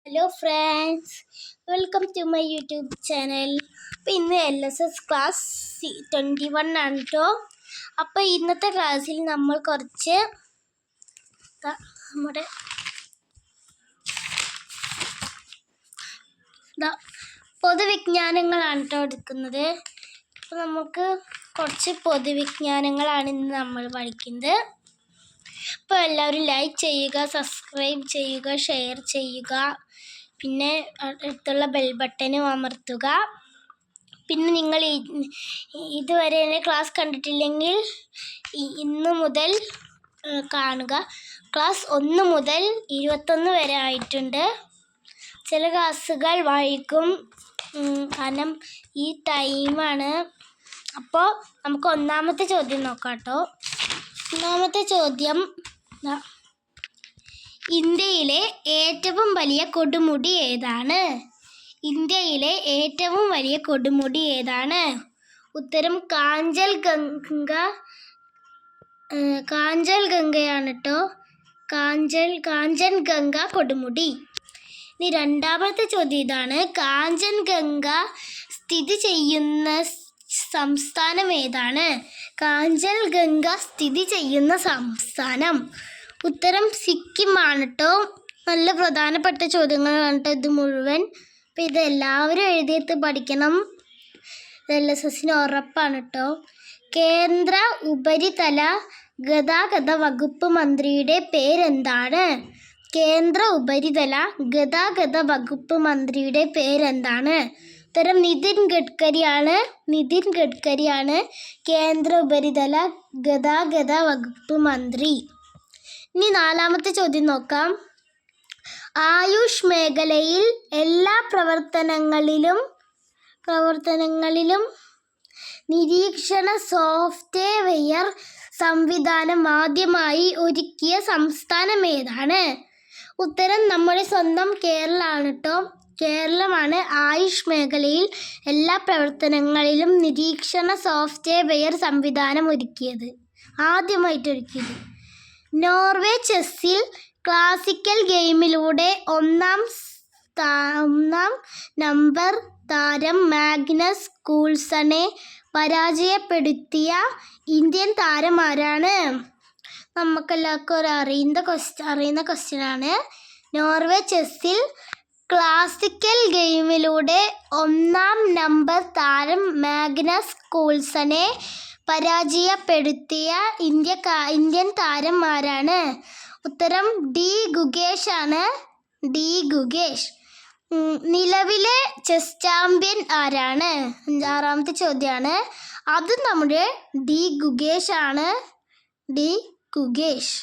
Hello friends, welcome to my YouTube channel. അപ്പോൾ ഇന്ന് LSS class 21 ആണ് കേട്ടോ. അപ്പോൾ ഇന്നത്തെ ക്ലാസ്സിൽ നമ്മൾ കുറച്ച് നമ്മുടെ പൊതുവിജ്ഞാനങ്ങളാണ് കേട്ടോ എടുക്കുന്നത്. അപ്പോൾ നമുക്ക് കുറച്ച് പൊതുവിജ്ഞാനങ്ങളാണ് ഇന്ന് നമ്മൾ പഠിക്കുന്നത്. അപ്പോൾ എല്ലാവരും ലൈക്ക് ചെയ്യുക, സബ്സ്ക്രൈബ് ചെയ്യുക, ഷെയർ ചെയ്യുക, പിന്നെ അടുത്തുള്ള ബെൽ ബട്ടനും അമർത്തുക. പിന്നെ നിങ്ങൾ ഇതുവരെ എൻ്റെ ക്ലാസ് കണ്ടിട്ടില്ലെങ്കിൽ ഇന്ന് മുതൽ കാണുക. ക്ലാസ് 1 മുതൽ 21 വരെ ആയിട്ടുണ്ട്. ചില ക്ലാസ്സുകൾ വൈകും, കാരണം ഈ ടൈമാണ്. അപ്പോൾ നമുക്ക് ഒന്നാമത്തെ ചോദ്യം നോക്കാം കേട്ടോ. ഒന്നാമത്തെ ചോദ്യം, ഇന്ത്യയിലെ ഏറ്റവും വലിയ കൊടുമുടി ഏതാണ്? ഇന്ത്യയിലെ ഏറ്റവും വലിയ കൊടുമുടി ഏതാണ്? ഉത്തരം കാഞ്ചൻഗംഗയാണ് കേട്ടോ. കാഞ്ചൻഗംഗ കൊടുമുടി. ഇനി രണ്ടാമത്തെ ചോദ്യം ഇതാണ്: കാഞ്ചൻഗംഗ സ്ഥിതി ചെയ്യുന്ന സംസ്ഥാനം ഏതാണ്? കാഞ്ചൻഗംഗ സ്ഥിതി ചെയ്യുന്ന സംസ്ഥാനം. ഉത്തരം സിക്കിം ആണ് കേട്ടോ. നല്ല പ്രധാനപ്പെട്ട ചോദ്യങ്ങളാണ് കേട്ടോ ഇത് മുഴുവൻ. അപ്പോൾ ഇതെല്ലാവരും എഴുതിയിട്ട് പഠിക്കണം. LSSന് ഉറപ്പാണ് കേട്ടോ. കേന്ദ്ര ഉപരിതല ഗതാഗത വകുപ്പ് മന്ത്രിയുടെ പേരെന്താണ്? കേന്ദ്ര ഉപരിതല ഗതാഗത വകുപ്പ് മന്ത്രിയുടെ പേരെന്താണ്? ഉത്തരം നിതിൻ ഗഡ്കരിയാണ് കേന്ദ്ര ഉപരിതല ഗതാഗത വകുപ്പ് മന്ത്രി. ഇനി നാലാമത്തെ ചോദ്യം നോക്കാം. ആയുഷ് മേഖലയിൽ എല്ലാ പ്രവർത്തനങ്ങളിലും നിരീക്ഷണ സോഫ്റ്റ്വെയർ സംവിധാനം ആദ്യമായി ഒരുക്കിയ സംസ്ഥാനം ഏതാണ്? ഉത്തരം നമ്മുടെ സ്വന്തം കേരളമാണ് കേട്ടോ. കേരളമാണ് ആയുഷ് മേഖലയിൽ എല്ലാ പ്രവർത്തനങ്ങളിലും നിരീക്ഷണ സോഫ്റ്റ്വെയർ സംവിധാനം ആദ്യമായിട്ട് ഒരുക്കിയത്. നോർവേ ചെസ്സിൽ ക്ലാസിക്കൽ ഗെയിമിലൂടെ ഒന്നാം നമ്പർ താരം മാഗ്നസ് കൂൾസനെ പരാജയപ്പെടുത്തിയ ഇന്ത്യൻ താരം ആരാണ്? നമുക്കെല്ലാവർക്കും അറിയുന്ന ക്വസ്റ്റ്യനാണ്. നോർവേ ചെസ്സിൽ ക്ലാസിക്കൽ ഗെയിമിലൂടെ ഒന്നാം നമ്പർ താരം മാഗ്നസ് കൂൾസനെ പരാജയപ്പെടുത്തിയ ഇന്ത്യൻ താരം ആരാണ്? ഉത്തരം ഡി ഗുഗേഷ് ആണ്. ഡി ഗുഗേഷ്. നിലവിലെ ചെസ് ചാമ്പ്യൻ ആരാണ്? ആറാമത്തെ ചോദ്യമാണ്. അത് നമ്മുടെ ഡി ഗുഗേഷ് ആണ്. ഡി ഗുഗേഷ്.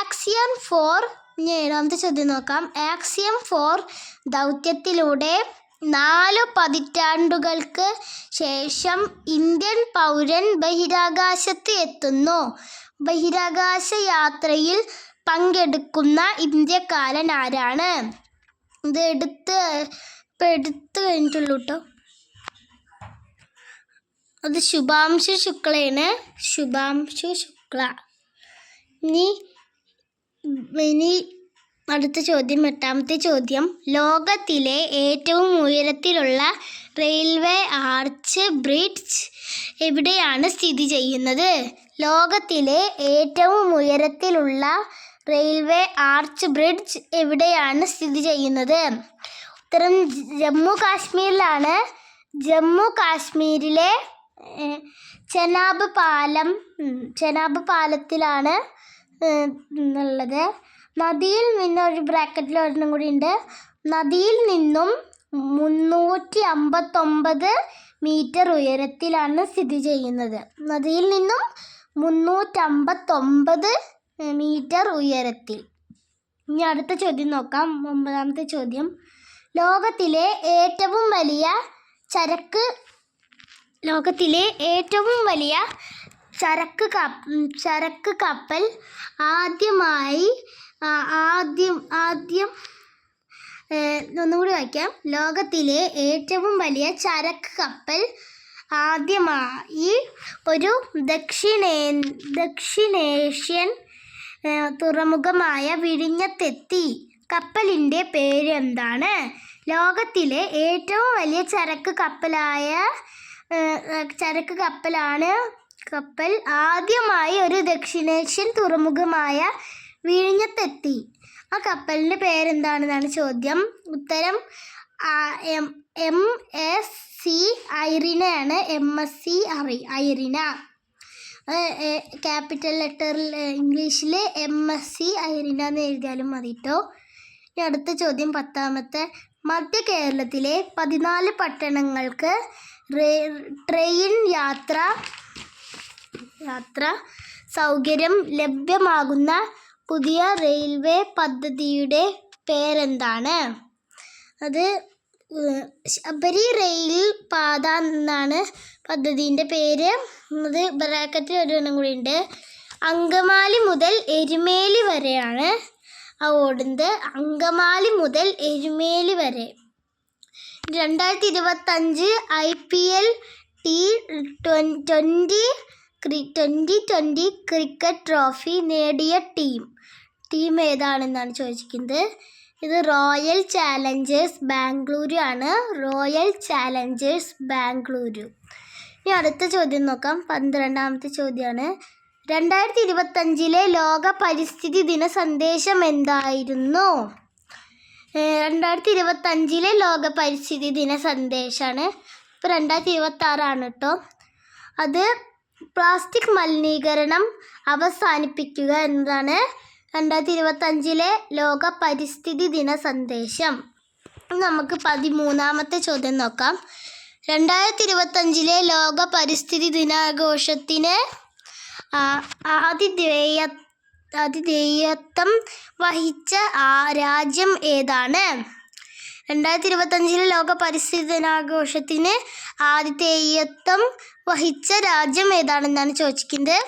ആക്സിയം 4. ഇനി ഏഴാമത്തെ ചോദ്യം നോക്കാം. ആക്സിയം 4 ദൗത്യത്തിലൂടെ 4 പതിറ്റാണ്ടുകൾക്ക് ശേഷം ഇന്ത്യൻ പൗരൻ ബഹിരാകാശത്ത് എത്തുന്നു. ബഹിരാകാശ യാത്രയിൽ പങ്കെടുക്കുന്ന ഇന്ത്യക്കാരൻ ആരാണ്? ഇത് എടുത്ത് കഴിഞ്ഞിട്ടുള്ളൂ കേട്ടോ. അത് ശുഭാംശു ശുക്ലയാണ്. ശുഭാംശു ശുക്ല. ഇനി അടുത്ത ചോദ്യം, എട്ടാമത്തെ ചോദ്യം. ലോകത്തിലെ ഏറ്റവും ഉയരത്തിലുള്ള റെയിൽവേ ആർച്ച് ബ്രിഡ്ജ് എവിടെയാണ് സ്ഥിതി ചെയ്യുന്നത്? ലോകത്തിലെ ഏറ്റവും ഉയരത്തിലുള്ള റെയിൽവേ ആർച്ച് ബ്രിഡ്ജ് എവിടെയാണ് സ്ഥിതി ചെയ്യുന്നത്? ഉത്തരം ജമ്മു കാശ്മീരിലാണ്. ജമ്മു കാശ്മീരിലെ ചെനാബ് പാലത്തിലാണ് ഉള്ളത്. നദിയിൽ നിന്നും ഒരു ബ്രാക്കറ്റിൽ ഒരെണ്ണം കൂടി ഉണ്ട്. നദിയിൽ നിന്നും 359 മീറ്റർ ഉയരത്തിലാണ് സ്ഥിതി ചെയ്യുന്നത്. നദിയിൽ നിന്നും 359 മീറ്റർ ഉയരത്തിൽ. ഇനി അടുത്ത ചോദ്യം നോക്കാം. 9ാമത്തെ ചോദ്യം. ലോകത്തിലെ ഏറ്റവും വലിയ ചരക്ക് കപ്പൽ ഒന്നുകൂടി വായിക്കാം. ലോകത്തിലെ ഏറ്റവും വലിയ ചരക്ക് കപ്പൽ ആദ്യമായി ഒരു ദക്ഷിണേഷ്യൻ തുറമുഖമായ വിഴിഞ്ഞത്തെത്തി. കപ്പലിൻ്റെ പേര് എന്താണ്? ലോകത്തിലെ ഏറ്റവും വലിയ ചരക്ക് കപ്പൽ ആദ്യമായി ഒരു ദക്ഷിണേഷ്യൻ തുറമുഖമായ വിഴിഞ്ഞത്തെത്തി. ആ കപ്പലിൻ്റെ പേരെന്താണെന്നാണ് ചോദ്യം. ഉത്തരം MSC ഐറിനയാണ്. MSC Irina. ക്യാപിറ്റൽ ലെറ്ററിൽ ഇംഗ്ലീഷിൽ MSC ഐറിന എന്ന് എഴുതിയാലും മതി കേട്ടോ. ഇനി അടുത്ത ചോദ്യം 10ാമത്തെ. മധ്യ കേരളത്തിലെ 14 പട്ടണങ്ങൾക്ക് ട്രെയിൻ യാത്ര സൗകര്യം ലഭ്യമാകുന്ന പുതിയ റെയിൽവേ പദ്ധതിയുടെ പേരെന്താണ്? അത് ശബരി റെയിൽ പാത എന്നാണ് പദ്ധതിൻ്റെ പേര്. അത് ബ്രാക്കറ്റിൽ ഒരെണ്ണം കൂടി ഉണ്ട്. അങ്കമാലി മുതൽ എരുമേലി വരെയാണ് ഓടുന്നത്. അങ്കമാലി മുതൽ എരുമേലി വരെ. 2025 IPL T20 ക്രിക്കറ്റ് ട്രോഫി നേടിയ ടീം ഏതാണെന്നാണ് ചോദിച്ചിരിക്കുന്നത്. ഇത് റോയൽ ചാലഞ്ചേഴ്സ് ബാംഗ്ലൂരു ആണ്. Royal challengers Bengaluru. ഇനി അടുത്ത ചോദ്യം നോക്കാം. 12ാമത്തെ ചോദ്യമാണ്. 2025 ലോക പരിസ്ഥിതി ദിന സന്ദേശം എന്തായിരുന്നു? 2025 ലോക പരിസ്ഥിതി ദിന സന്ദേശമാണ്. ഇപ്പോൾ 2026 കേട്ടോ. അത് പ്ലാസ്റ്റിക് മലിനീകരണം അവസാനിപ്പിക്കുക എന്നതാണ് 2025 ലോക പരിസ്ഥിതി ദിന സന്ദേശം. നമുക്ക് 13ാമത്തെ ചോദ്യം നോക്കാം. 2025 ലോക പരിസ്ഥിതി ദിനാഘോഷത്തിന് ആതിഥേയത്വം വഹിച്ച രാജ്യം ഏതാണ്? 2025 ലോക പരിസ്ഥിതി ദിനാഘോഷത്തിന് ആതിഥേയത്വം വഹിച്ച രാജ്യം ഏതാണെന്നാണ് ചോദിക്കുന്നത്.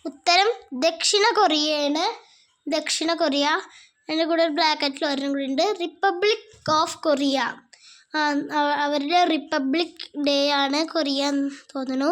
ഉത്തരം ദക്ഷിണ കൊറിയയാണ്. ദക്ഷിണ കൊറിയ. അതിൻ്റെ കൂടെ ഒരു ബ്രാക്കറ്റിൽ ഒരെണ്ണം കൂടി ഉണ്ട്. Republic of Korea. അവരുടെ റിപ്പബ്ലിക് ഡേ ആണ് കൊറിയ എന്ന് തോന്നുന്നു.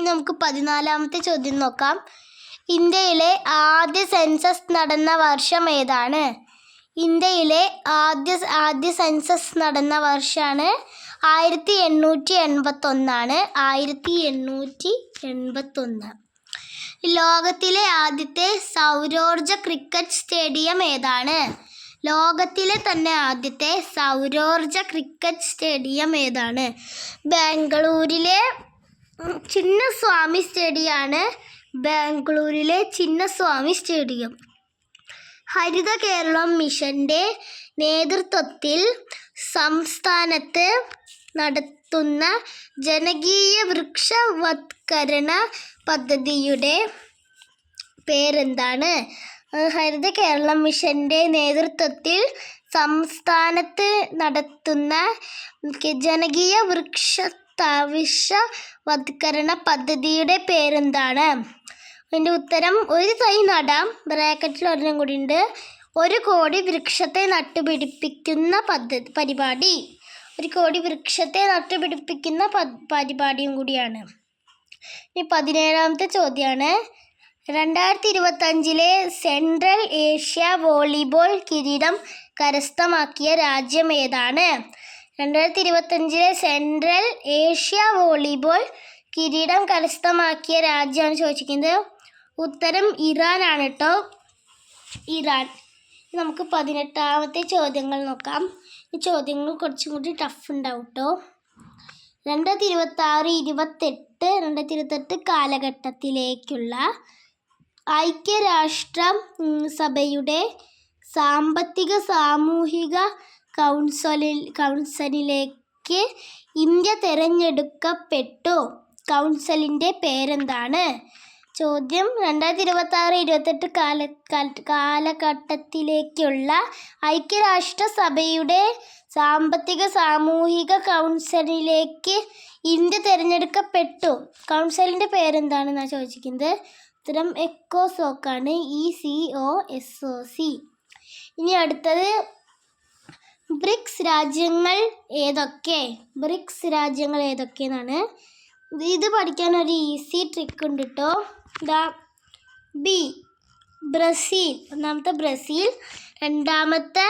നമുക്ക് 14ാമത്തെ ചോദ്യം നോക്കാം. ഇന്ത്യയിലെ ആദ്യ സെൻസസ് നടന്ന വർഷം ഏതാണ്? ഇന്ത്യയിലെ ആദ്യ സെൻസസ് നടന്ന വർഷമാണ് 1881. 1881. ലോകത്തിലെ ആദ്യത്തെ സൗരോർജ ക്രിക്കറ്റ് സ്റ്റേഡിയം ഏതാണ്? ലോകത്തിലെ തന്നെ ആദ്യത്തെ സൗരോർജ ക്രിക്കറ്റ് സ്റ്റേഡിയം ഏതാണ്? ബാംഗ്ലൂരിലെ ചിന്നസ്വാമി സ്റ്റേഡിയമാണ്. ബാംഗ്ലൂരിലെ ചിന്നസ്വാമി സ്റ്റേഡിയം. ഹരിത കേരളം മിഷൻ്റെ നേതൃത്വത്തിൽ സംസ്ഥാനത്ത് നടത്തുന്ന ജനകീയ വൃക്ഷവത്കരണ പദ്ധതിയുടെ പേരെന്താണ്? ഹരിത കേരളം മിഷൻ്റെ നേതൃത്വത്തിൽ സംസ്ഥാനത്ത് നടത്തുന്ന ജനകീയ വൃക്ഷവത്കരണ പദ്ധതിയുടെ പേരെന്താണ്? അതിൻ്റെ ഉത്തരം ഒരു തൈ നടാം. ബ്രാക്കറ്റിൽ ഒരെണ്ണം കൂടി ഉണ്ട്. 1 കോടി വൃക്ഷത്തെ നട്ടുപിടിപ്പിക്കുന്ന പരിപാടി. 1 കോടി വൃക്ഷത്തെ നട്ടുപിടിപ്പിക്കുന്ന പരിപാടിയും കൂടിയാണ്. ഇനി 17ാമത്തെ ചോദ്യമാണ്. 2025 സെൻട്രൽ ഏഷ്യ വോളിബോൾ കിരീടം കരസ്ഥമാക്കിയ രാജ്യം ഏതാണ്? 2025 സെൻട്രൽ ഏഷ്യ വോളിബോൾ കിരീടം കരസ്ഥമാക്കിയ രാജ്യമാണ് ചോദിച്ചിരിക്കുന്നത്. ഉത്തരം ഇറാനാണ് കേട്ടോ. ഇറാൻ. നമുക്ക് 18ാമത്തെ ചോദ്യങ്ങൾ നോക്കാം. ഈ ചോദ്യങ്ങൾ കുറച്ചും കൂടി ടഫ് ഉണ്ടാവും കേട്ടോ. 2026-28 കാലഘട്ടത്തിലേക്കുള്ള ഐക്യരാഷ്ട്ര സഭയുടെ സാമ്പത്തിക സാമൂഹിക കൗൺസിലിലേക്ക് ഇന്ത്യ തിരഞ്ഞെടുക്കപ്പെട്ടു. കൗൺസിലിൻ്റെ പേരെന്താണ്? ചോദ്യം 2026-28 കാലഘട്ടത്തിലേക്കുള്ള ഐക്യരാഷ്ട്ര സഭയുടെ സാമ്പത്തിക സാമൂഹിക കൗൺസിലിലേക്ക് ഇന്ത്യ തിരഞ്ഞെടുക്കപ്പെട്ടു. കൗൺസിലിൻ്റെ പേരെന്താണെന്നാണ് ചോദിച്ചിരിക്കുന്നത്. ഉത്തരം എക്കോസോക്കാണ്. ECOSOC. ഇനി അടുത്തത് ബ്രിക്സ് രാജ്യങ്ങൾ ഏതൊക്കെയെന്നാണ്. ഇത് പഠിക്കാൻ ഒരു ഈസി ട്രിക്ക് ഉണ്ട് കേട്ടോ. B Brazil. ഒന്നാമത്തെ ബ്രസീൽ. രണ്ടാമത്തെ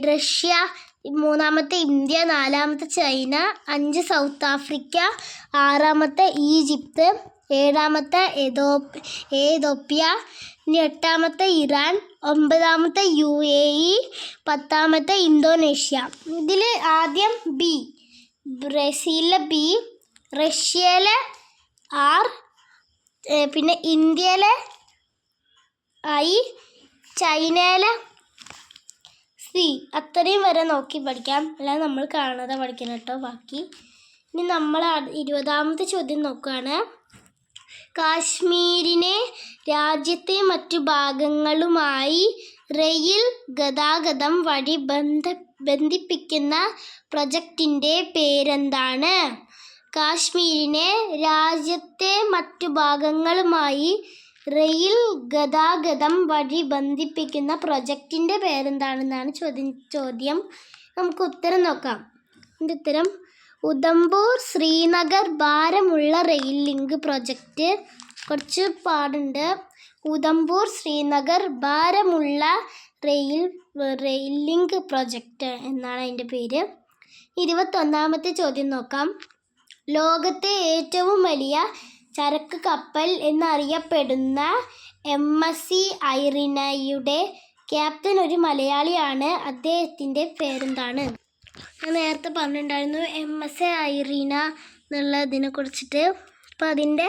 റഷ്യ, മൂന്നാമത്തെ ഇന്ത്യ, നാലാമത്തെ ചൈന, 5 സൗത്ത് ആഫ്രിക്ക, 6 ഈജിപ്ത്, 7 എതോപ്യ, ഇനി 8 ഇറാൻ, 9 UAE, 10 ഇന്തോനേഷ്യ. ഇതിൽ ആദ്യം ബി, ബ്രസീലിലെ ബി, റഷ്യയിലെ ആർ, പിന്നെ ഇന്ത്യയിലെ ഐ, ചൈനയിലെ സി. അത്രയും വരെ നോക്കി പഠിക്കാം, അല്ലാതെ നമ്മൾ കാണാതെ പഠിക്കണം കേട്ടോ ബാക്കി. ഇനി നമ്മൾ 20ാമത്തെ ചോദ്യം നോക്കുകയാണ്. കാശ്മീരിനെ രാജ്യത്തെ മറ്റു ഭാഗങ്ങളുമായി റെയിൽ ഗതാഗതം വഴി ബന്ധിപ്പിക്കുന്ന പ്രൊജക്റ്റിൻ്റെ പേരെന്താണ്? കാശ്മീരിനെ രാജ്യത്തെ മറ്റു ഭാഗങ്ങളുമായി റെയിൽ ഗതാഗതം വഴി ബന്ധിപ്പിക്കുന്ന പ്രൊജക്റ്റിൻ്റെ പേരെന്താണെന്നാണ് ചോദ്യം. നമുക്ക് ഉത്തരം നോക്കാം. ഇതിൻ്റെ ഉത്തരം ഉധംപൂർ ശ്രീനഗർ ഭാരമുള്ള റെയിൽ ലിങ്ക് പ്രൊജക്റ്റ്. കുറച്ച് പാടുണ്ട്. ഉധംപൂർ ശ്രീനഗർ ഭാരമുള്ള റെയിൽ ലിങ്ക് പ്രൊജക്റ്റ് എന്നാണ് അതിൻ്റെ പേര്. 21ാമത്തെ ചോദ്യം നോക്കാം. ലോകത്തെ ഏറ്റവും വലിയ ചരക്ക് കപ്പൽ എന്നറിയപ്പെടുന്ന MSC ഐറിനയുടെ ക്യാപ്റ്റൻ ഒരു മലയാളിയാണ്. അദ്ദേഹത്തിൻ്റെ പേരെന്താണ്? ഞാൻ നേരത്തെ പറഞ്ഞിട്ടുണ്ടായിരുന്നു MSC ഐറിന എന്നുള്ളതിനെ കുറിച്ചിട്ട്. അപ്പോൾ അതിൻ്റെ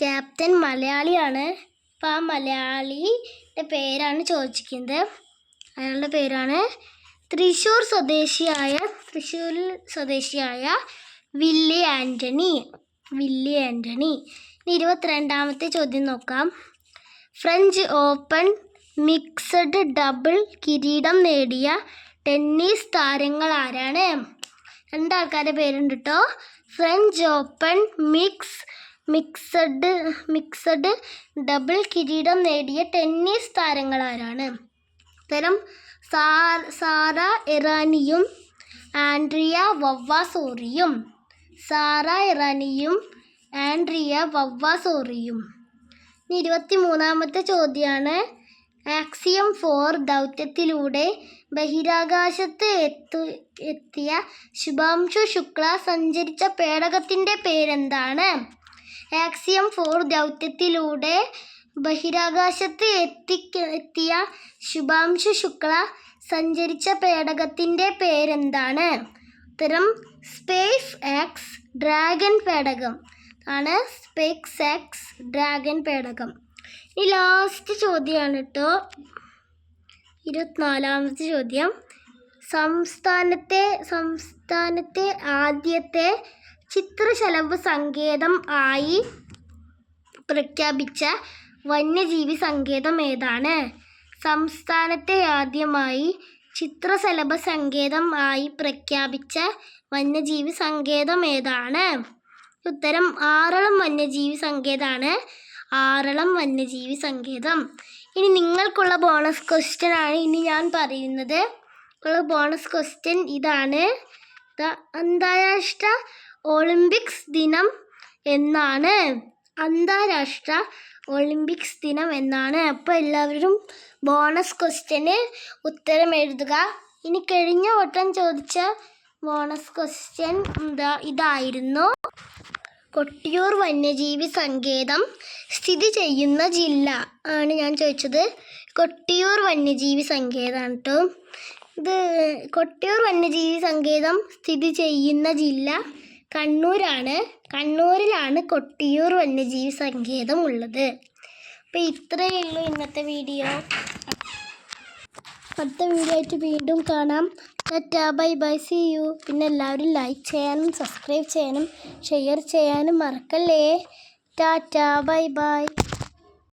ക്യാപ്റ്റൻ മലയാളിയാണ്. അപ്പോൾ ആ മലയാളിയുടെ പേരാണ് ചോദിച്ചിരിക്കുന്നത്. അയാളുടെ പേരാണ് തൃശ്ശൂർ സ്വദേശിയായ വില്ലി ആൻ്റണി. 22ാമത്തെ ചോദ്യം നോക്കാം. ഫ്രഞ്ച് ഓപ്പൺ മിക്സഡ് ഡബിൾ കിരീടം നേടിയ ടെന്നീസ് താരങ്ങൾ ആരാണ്? 2 ആൾക്കാരുടെ പേരുണ്ട് കേട്ടോ. ഫ്രഞ്ച് ഓപ്പൺ മിക്സഡ് ഡബിൾ കിരീടം നേടിയ ടെന്നീസ് താരങ്ങൾ ആരാണ്? ഉത്തരം സാറ ഇറാനിയും ആൻഡ്രിയ വവ്വാസോറിയും. സാറ ഇറാനിയും ആൻഡ്രിയ വവ്വാസോറിയും. 23ാമത്തെ ചോദ്യമാണ്. ആക്സിയം 4 ദൗത്യത്തിലൂടെ ബഹിരാകാശത്ത് എത്തിയ ശുഭാംശു ശുക്ല സഞ്ചരിച്ച പേടകത്തിൻ്റെ പേരെന്താണ്? ആക്സിയം 4 ദൗത്യത്തിലൂടെ ബഹിരാകാശത്ത് എത്തിയ ശുഭാംശു ശുക്ല സഞ്ചരിച്ച പേടകത്തിൻ്റെ പേരെന്താണ്? ഉത്തരം സ്പേസ് എക്സ് ഡ്രാഗൺ പേടകം ആണ്. സ്പേസ് എക്സ് ഡ്രാഗൺ പേടകം. ഈ ലാസ്റ്റ് ചോദ്യമാണ് കേട്ടോ. 24ാമത്തെ ചോദ്യം. സംസ്ഥാനത്തെ ആദ്യത്തെ ചിത്രശലഭ സങ്കേതം ആയി പ്രഖ്യാപിച്ച വന്യജീവി സങ്കേതം ഏതാണ്? സംസ്ഥാനത്തെ ആദ്യമായി ചിത്രശലഭ സങ്കേതം ആയി പ്രഖ്യാപിച്ച വന്യജീവി സങ്കേതം ഏതാണ്? ഉത്തരം ആറളം വന്യജീവി സങ്കേതമാണ്. ആറളം വന്യജീവി സങ്കേതം. ഇനി നിങ്ങൾക്കുള്ള ബോണസ് ക്വസ്റ്റ്യൻ ആണ് ഇനി ഞാൻ പറയുന്നത്. ബോണസ് ക്വസ്റ്റ്യൻ ഇതാണ്. അന്താരാഷ്ട്ര ഒളിമ്പിക്സ് ദിനം എന്നാണ്? അന്താരാഷ്ട്ര ഒളിമ്പിക്സ് ദിനം എന്നാണ്. അപ്പോൾ എല്ലാവരും ബോണസ് ക്വസ്റ്റ്യന് ഉത്തരം എഴുതുക. ഇനി കഴിഞ്ഞ വട്ടം ചോദിച്ച ബോണസ് ക്വസ്റ്റ്യൻ ഇതായിരുന്നു. കൊട്ടിയൂർ വന്യജീവി സങ്കേതം സ്ഥിതി ചെയ്യുന്ന ജില്ല ആണ് ഞാൻ ചോദിച്ചത്. കൊട്ടിയൂർ വന്യജീവി സങ്കേതമാണ് കേട്ടോ. ഇത് കൊട്ടിയൂർ വന്യജീവി സങ്കേതം സ്ഥിതി ചെയ്യുന്ന ജില്ല കണ്ണൂരാണ്. കണ്ണൂരിലാണ് കൊട്ടിയൂർ വന്യജീവി സങ്കേതം ഉള്ളത്. അപ്പോൾ ഇത്രയേ ഉള്ളൂ ഇന്നത്തെ വീഡിയോ. അടുത്ത വീഡിയോ ആയിട്ട് വീണ്ടും കാണാം. Tata, bye bye, see you. പിന്നെ എല്ലാവരും ലൈക്ക് ചെയ്യാനും സബ്സ്ക്രൈബ് ചെയ്യാനും ഷെയർ ചെയ്യാനും മറക്കല്ലേ. Tata, bye by.